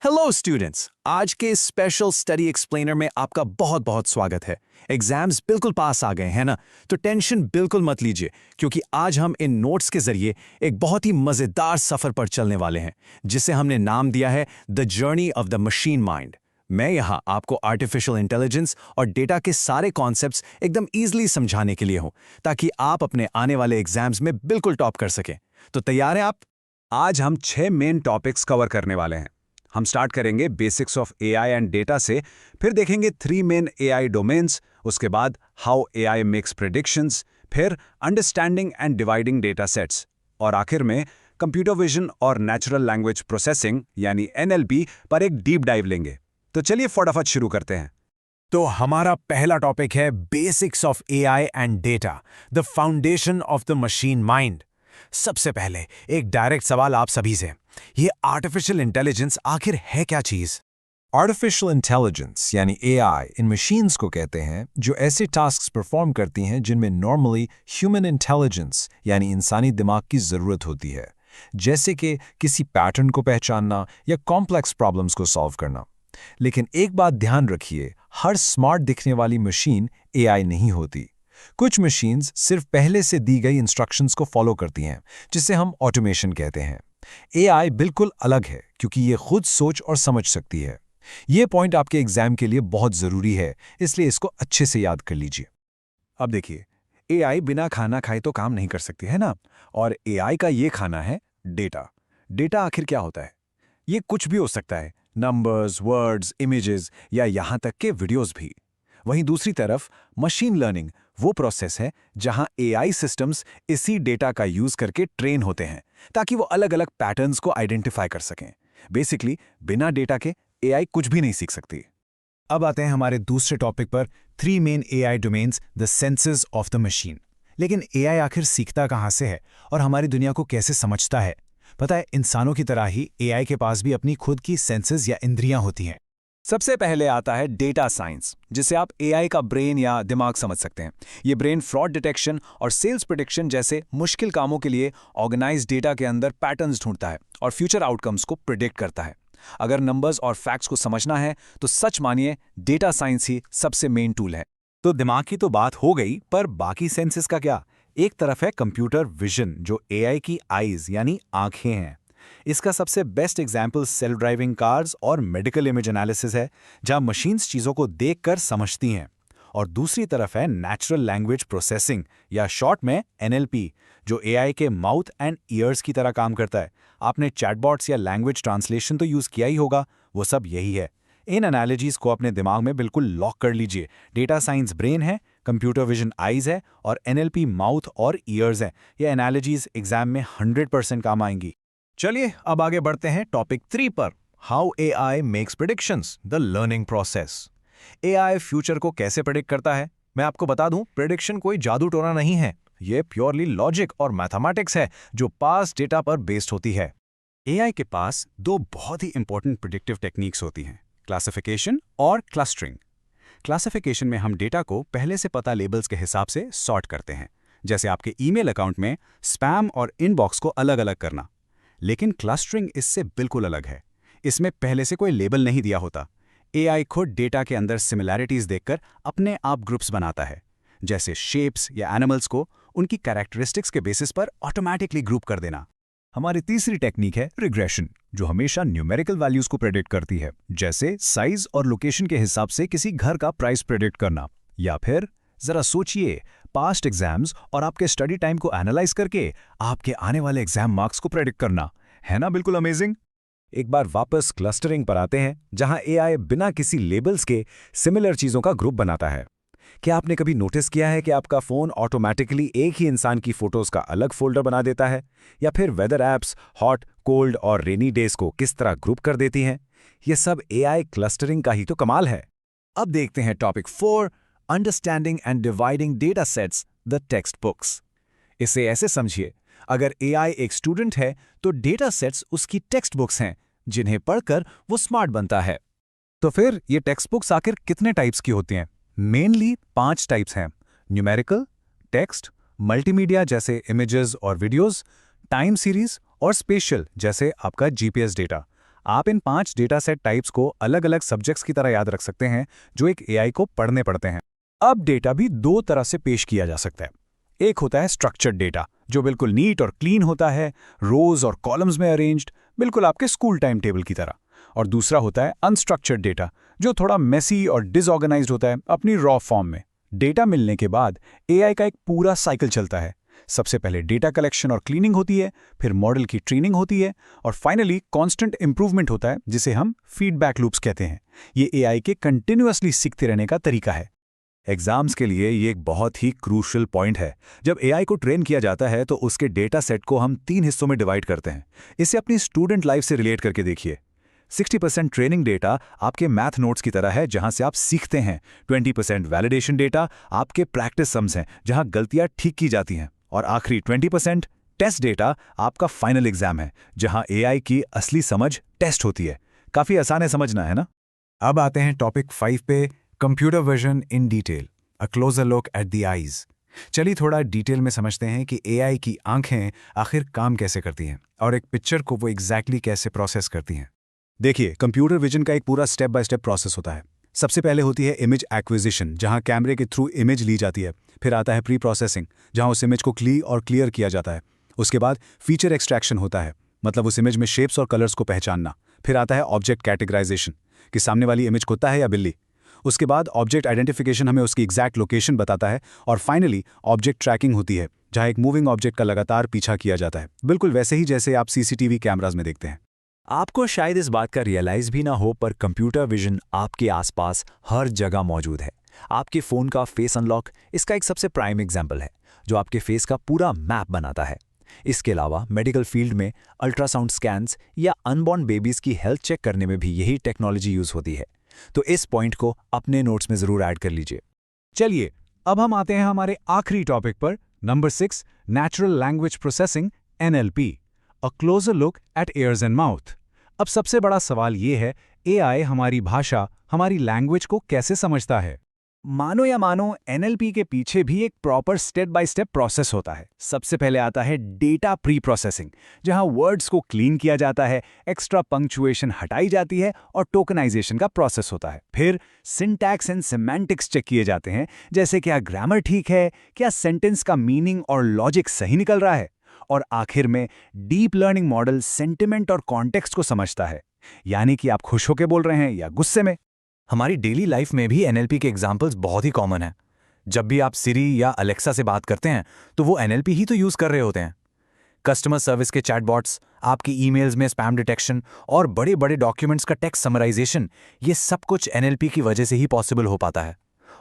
Hello students, आज के special study explainer में आपका बहुत बहुत स्वागत है। एग्जाम्स बिल्कुल पास आ गए हैं ना, तो टेंशन बिल्कुल मत लीजिए, क्योंकि आज हम इन नोट्स के जरिए एक बहुत ही मजेदार सफर पर चलने वाले हैं, जिसे हमने नाम दिया है the journey of the machine mind. मैं यहाँ आपको आर्टिफिशियल इंटेलिजेंस और डेटा के सारे कॉन्सेप्ट्स एकदम ईजिली समझाने के लिए हूँ, ताकि आप अपने आने वाले एग्जाम्स में बिल्कुल टॉप कर सकें। तो तैयार हैं आप? आज हम 6 मेन टॉपिक्स कवर करने वाले हैं। हम स्टार्ट करेंगे basics of AI and data से, फिर देखेंगे 3 मेन एआई डोमेन्स, उसके बाद हाउ एआई मेक्स प्रेडिक्शंस, फिर understanding and dividing data sets, और आखिर में कंप्यूटर विजन और नेचुरल लैंग्वेज प्रोसेसिंग यानी एनएलपी पर एक डीप डाइव लेंगे। तो चलिए फटाफट शुरू करते हैं। तो हमारा पहला टॉपिक है basics of AI and data, the foundation of the machine mind. सबसे पहले एक डायरेक्ट सवाल आप सभी से, ये आर्टिफिशियल इंटेलिजेंस आखिर है क्या चीज? आर्टिफिशियल इंटेलिजेंस यानी एआई इन मशीन्स को कहते हैं जो ऐसे टास्क्स परफॉर्म करती हैं जिनमें नॉर्मली ह्यूमन इंटेलिजेंस यानी इंसानी दिमाग की ज़रूरत होती है, जैसे कि किसी पैटर्न को पहचानना या कॉम्प्लेक्स प्रॉब्लम्स को सॉल्व करना। लेकिन एक बात ध्यान रखिए, हर स्मार्ट दिखने वाली मशीन एआई नहीं होती। कुछ मशीन्स सिर्फ पहले से दी गई इंस्ट्रक्शंस को फॉलो करती हैं, जिसे हम ऑटोमेशन कहते हैं। एआई बिल्कुल अलग है, क्योंकि ये खुद सोच और समझ सकती है। ये पॉइंट आपके एग्जाम के लिए बहुत ज़रूरी है, इसलिए इसको अच्छे से याद कर लीजिए। अब देखिए, एआई बिना खाना खाए तो काम नहीं कर सकती है ना, और एआई का ये खाना है डेटा। डेटा आखिर क्या होता है? ये कुछ भी हो सकता है, नंबर्स, वर्ड्स, इमेजेस या यहाँ तक के वीडियोस भी। वहीं दूसरी तरफ मशीन लर्निंग वो प्रोसेस है जहां एआई सिस्टम्स इसी डेटा का यूज करके ट्रेन होते हैं, ताकि वो अलग अलग पैटर्न्स को आइडेंटिफाई कर सकें। बेसिकली बिना डेटा के एआई कुछ भी नहीं सीख सकती। अब आते हैं हमारे दूसरे टॉपिक पर, 3 main AI domains, the senses of the machine. लेकिन एआई आखिर सीखता कहाँ से है और हमारी दुनिया को कैसे समझता है? पता है, इंसानों की तरह ही एआई के पास भी अपनी खुद की सेंसेस या इंद्रियां होती हैं। सबसे पहले आता है डेटा साइंस, जिसे आप एआई का ब्रेन या दिमाग समझ सकते हैं। ये ब्रेन फ्रॉड डिटेक्शन और सेल्स प्रेडिक्शन जैसे मुश्किल कामों के लिए ऑर्गेनाइज्ड डेटा के अंदर पैटर्न्स ढूंढता है और फ्यूचर आउटकम्स को प्रिडिक्ट करता है। अगर नंबर्स और फैक्ट्स को समझना है तो सच मानिए डेटा साइंस ही सबसे मेन टूल है। तो दिमाग की तो बात हो गई, पर बाकी सेंसेस का क्या? एक तरफ है कंप्यूटर विजन, जो एआई की आईज यानी आंखें हैं। इसका सबसे best example self driving cars और मेडिकल इमेज एनालिसिस है, जहां मशीन्स चीज़ों को देखकर समझती हैं। और दूसरी तरफ है नेचुरल लैंग्वेज प्रोसेसिंग या शॉर्ट में एनएलपी, जो एआई के माउथ एंड ईयर्स की तरह काम करता है। आपने चैटबॉट्स या लैंग्वेज ट्रांसलेशन तो यूज़ किया ही होगा, वो सब यही है। इन एनालॉजीज को अपने दिमाग में बिल्कुल लॉक कर लीजिए। डेटा साइंस ब्रेन है, कंप्यूटर विजन आईज है और एनएलपी माउथ और ईयर्स है। ये एनालॉजीज एग्जाम में 100% काम आएंगी। चलिए अब आगे बढ़ते हैं टॉपिक 3 पर, how AI makes predictions, the learning process. AI future को कैसे प्रेडिक्ट करता है? मैं आपको बता दूं, प्रेडिक्शन कोई जादू टोना नहीं है, ये प्योरली लॉजिक और मैथमेटिक्स है, जो पास्ट डेटा पर बेस्ड होती है। एआई के पास 2 बहुत ही इंपॉर्टेंट प्रिडिक्टिव टेक्निक्स होती हैं, क्लासिफिकेशन और क्लस्टरिंग। क्लासिफिकेशन में हम डेटा को पहले से पता लेबल्स के हिसाब से सॉर्ट करते हैं, जैसे आपके ईमेल अकाउंट में स्पैम और इनबॉक्स को अलग अलग करना। लेकिन क्लस्टरिंग इससे बिल्कुल अलग है। इसमें पहले से कोई लेबल नहीं दिया होता। एआई खुद डेटा के अंदर सिमिलैरिटीज देखकर अपने आप ग्रुप्स बनाता है, जैसे शेप्स या एनिमल्स को उनकी कैरेक्टरिस्टिक्स के बेसिस पर ऑटोमेटिकली ग्रुप कर देना। हमारी तीसरी टेक्निक है रिग्रेशन, जो हमेशा न्यूमेरिकल वैल्यूज को प्रेडिक्ट करती है, जैसे साइज और लोकेशन के हिसाब से किसी घर का प्राइस प्रेडिक्ट करना। या फिर जरा सोचिए, पास्ट एग्जाम्स और आपके स्टडी टाइम को एनालाइज करके आपके आने वाले एग्जाम मार्क्स को प्रेडिक्ट करना। है ना बिल्कुल अमेजिंग? एक बार वापस क्लस्टरिंग पर आते हैं, जहां एआई बिना किसी लेबल्स के सिमिलर चीजों का ग्रुप बनाता है। क्या आपने कभी नोटिस किया है कि आपका फोन ऑटोमेटिकली एक ही इंसान की फोटोज का अलग फोल्डर बना देता है? या फिर वेदर ऐप्स हॉट, कोल्ड और रेनी डेज को किस तरह ग्रुप कर देती हैं? ये सब एआई क्लस्टरिंग का ही तो कमाल है। अब देखते हैं topic 4, understanding and dividing data sets, the text books. इसे ऐसे समझिए, अगर एआई एक स्टूडेंट है तो डेटा सेट्स उसकी टेक्स्ट बुक्स हैं, जिन्हें पढ़कर वो स्मार्ट बनता है। तो फिर ये टेक्स्ट बुक्स आखिर कितने टाइप्स की होती हैं? मेनली 5 टाइप्स हैं: न्यूमेरिकल, टेक्स्ट, मल्टीमीडिया जैसे इमेजेस और वीडियोस, टाइम सीरीज और स्पेशल जैसे आपका जीपीएस डेटा। आप इन 5 डेटा सेट टाइप्स को अलग अलग सब्जेक्ट्स की तरह याद रख सकते हैं जो एक एआई को पढ़ने पड़ते हैं। अब डेटा भी 2 तरह से पेश किया जा सकता है। एक होता है स्ट्रक्चर्ड डेटा, जो बिल्कुल नीट और क्लीन होता है, रोज और कॉलम्स में अरेंज्ड, बिल्कुल आपके स्कूल टाइम टेबल की तरह। और दूसरा होता है अनस्ट्रक्चर्ड डेटा, जो थोड़ा मेसी और डिसऑर्गेनाइज्ड होता है अपनी रॉ फॉर्म में। डेटा मिलने के बाद एआई का एक पूरा साइकिल चलता है। सबसे पहले डेटा कलेक्शन और क्लीनिंग होती है, फिर मॉडल की ट्रेनिंग होती है, और फाइनली कांस्टेंट इंप्रूवमेंट होता है, जिसे हम फीडबैक लूप्स कहते हैं। ये एआई के कंटिन्यूअसली सीखते रहने का तरीका है। एग्जाम्स के लिए ये एक बहुत ही क्रूशियल पॉइंट है। जब एआई को ट्रेन किया जाता है तो उसके डेटा सेट को हम 3 हिस्सों में डिवाइड करते हैं। इसे अपनी स्टूडेंट लाइफ से रिलेट करके देखिए। 60% ट्रेनिंग डेटा आपके मैथ नोट्स की तरह है, जहां से आप सीखते हैं। 20% वैलिडेशन डेटा आपके प्रैक्टिस सम्स हैं, जहां गलतियां ठीक की जाती हैं। और आखिरी 20% टेस्ट डेटा आपका फाइनल एग्जाम है, जहां एआई की असली समझ टेस्ट होती है। काफी आसान है समझना, है ना? अब आते हैं टॉपिक 5 पे, computer vision in detail, a closure look at the eyes. चलिए थोड़ा डिटेल में समझते हैं कि एआई की आंखें आखिर काम कैसे करती हैं और एक पिक्चर को वो एग्जैक्टली कैसे प्रोसेस करती हैं। देखिए, कंप्यूटर विजन का एक पूरा स्टेप बाय स्टेप प्रोसेस होता है। सबसे पहले होती है इमेज एक्विजिशन, जहां कैमरे के थ्रू इमेज ली जाती है। फिर आता है प्री प्रोसेसिंग, जहां उस इमेज को क्लियर किया जाता है। उसके बाद फीचर एक्सट्रैक्शन होता है, मतलब उस इमेज में शेप्स और कलर्स को पहचानना। फिर आता है ऑब्जेक्ट कैटेगराइजेशन, कि सामने वाली इमेज कुत्ता है या बिल्ली। उसके बाद ऑब्जेक्ट आइडेंटिफिकेशन हमें उसकी एग्जैक्ट लोकेशन बताता है। और फाइनली ऑब्जेक्ट ट्रैकिंग होती है, जहां एक मूविंग ऑब्जेक्ट का लगातार पीछा किया जाता है, बिल्कुल वैसे ही जैसे आप सीसीटीवी कैमराज में देखते हैं। आपको शायद इस बात का रियलाइज भी ना हो, पर कंप्यूटर विजन आपके आसपास हर जगह मौजूद है। आपके फ़ोन का फेस अनलॉक इसका एक सबसे प्राइम एग्जाम्पल है, जो आपके फेस का पूरा मैप बनाता है। इसके अलावा मेडिकल फील्ड में अल्ट्रासाउंड स्कैन्स या अनबॉर्न बेबीज़ की हेल्थ चेक करने में भी यही टेक्नोलॉजी यूज़ होती है। तो इस पॉइंट को अपने नोट्स में ज़रूर ऐड कर लीजिए। चलिए अब हम आते हैं हमारे आखिरी टॉपिक पर, number 6, natural language processing, NLP, a closure look at years and mouth. अब सबसे बड़ा सवाल ये है, एआई हमारी भाषा, हमारी लैंग्वेज को कैसे समझता है? मानो या मानो, NLP के पीछे भी एक proper step by step process होता है। सबसे पहले आता है डेटा प्री प्रोसेसिंग, जहां वर्ड्स को क्लीन किया जाता है, एक्स्ट्रा पंक्चुएशन हटाई जाती है और टोकनाइजेशन का प्रोसेस होता है। फिर सिंटैक्स एंड सिमेंटिक्स चेक किए जाते हैं, जैसे क्या ग्रामर ठीक है, क्या सेंटेंस का मीनिंग और लॉजिक सही निकल रहा है। और आखिर में डीप लर्निंग मॉडल सेंटिमेंट और कॉन्टेक्स्ट को समझता है, यानी कि आप खुश होकर बोल रहे हैं या गुस्से में। हमारी डेली लाइफ में भी NLP के एग्जाम्पल्स बहुत ही कॉमन हैं। जब भी आप सिरी या अलेक्सा से बात करते हैं तो वो NLP ही तो यूज़ कर रहे होते हैं। कस्टमर सर्विस के चैटबॉट्स, आपकी ईमेल्स में स्पैम डिटेक्शन और बड़े बड़े डॉक्यूमेंट्स का टेक्स्ट समराइजेशन, ये सब कुछ NLP की वजह से ही पॉसिबल हो पाता है।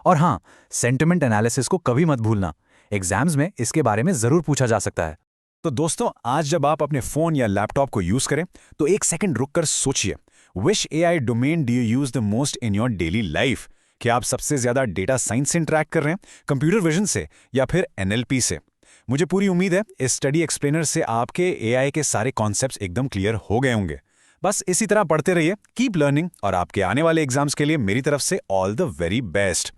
और हाँ, सेंटिमेंट एनालिसिस को कभी मत भूलना, एग्जाम्स में इसके बारे में ज़रूर पूछा जा सकता है। तो दोस्तों, आज जब आप अपने फ़ोन या लैपटॉप को यूज़ करें तो एक सेकंड रुककर सोचिए, which AI domain do you use the most in your daily life? क्या आप सबसे ज़्यादा डेटा साइंस से इंटरैक्ट कर रहे हैं, कंप्यूटर विजन से, या फिर NLP से? मुझे पूरी उम्मीद है इस स्टडी एक्सप्लेनर से आपके एआई के सारे कॉन्सेप्ट्स एकदम क्लियर हो गए होंगे। बस इसी तरह पढ़ते रहिए, कीप लर्निंग, और आपके आने वाले एग्जाम्स के लिए मेरी तरफ से ऑल द वेरी बेस्ट।